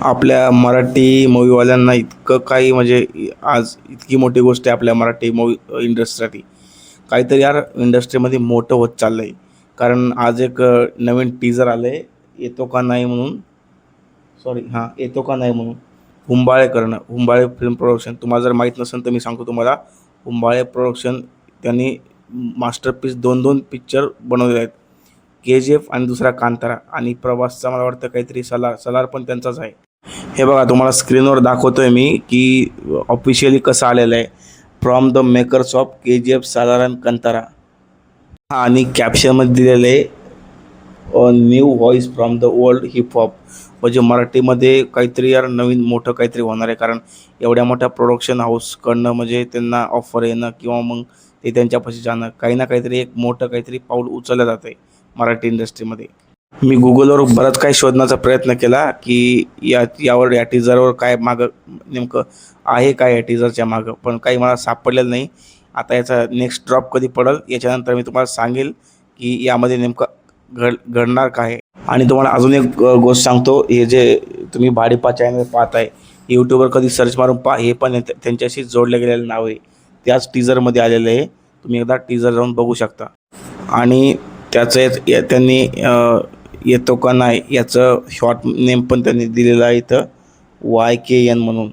आपल्या मराठी मूवीवाल्यांना इतकं काही म्हणजे आज इतकी मोठी गोष्ट आहे आपल्या मराठी मूवी इंडस्ट्रीसाठी. काहीतरी यार इंडस्ट्रीमध्ये मोठं होत चाललं आहे. कारण आज एक नवीन टीजर आलं आहे, येतो का नाही म्हणून. सॉरी, हां, येतो का नाही म्हणून. हुंबाळे फिल्म प्रोडक्शन. तुम्हाला जर माहीत नसेल तर मी सांगतो तुम्हाला. हुंबाळे प्रोडक्शन त्यांनी मास्टरपीस 2-2 पिक्चर बनवले आहेत. KGF आणि दुसरा कांतारा आणि प्रवासचा मला वाटतं काहीतरी सलार पण त्यांचाच आहे. हे बघा तुम्हाला स्क्रीनवर दाखवतोय मी की ऑफिशियली कसं आलेलं आहे. From the makers of KGF साधारण कंतारा. आणि कॅप्शनमध्ये दिलेलं आहे new voice from the old heap hop. म्हणजे मराठीमध्ये काहीतरी यार नवीन मोठं काहीतरी होणार आहे. कारण एवढ्या मोठ्या प्रोडक्शन हाऊसकडनं म्हणजे त्यांना ऑफर येणं किंवा मग ते त्यांच्यापाशी जाणं, काही ना काहीतरी एक मोठं काहीतरी पाऊल उचललं जातं आहे मराठी इंडस्ट्रीमध्ये. मी Googleवर बरंच काही शोधण्याचा प्रयत्न केला की या टीजरवर काय मागं नेमकं आहे काय या टीजरच्या मागं, पण काही मला सापडलेलं नाही. आता याचा नेक्स्ट ड्रॉप कधी पडेल याच्यानंतर मी तुम्हाला सांगेल की यामध्ये नेमकं घडणार काय आहे. आणि तुम्हाला अजून एक गोष्ट सांगतो, हे जे तुम्ही भाडीपा चॅनल पाहताय, यूट्यूबवर कधी सर्च मारून पहा, हे पण त्यांच्याशी जोडले गेलेलं नाव आहे. त्याच टीजरमध्ये आलेलं आहे. तुम्ही एकदा टीजर जाऊन बघू शकता. आणि त्याचं त्यांनी येतो का नाही याचं शॉर्ट नेम पण त्यांनी दिलेलं आहे इथं, YKN म्हणून.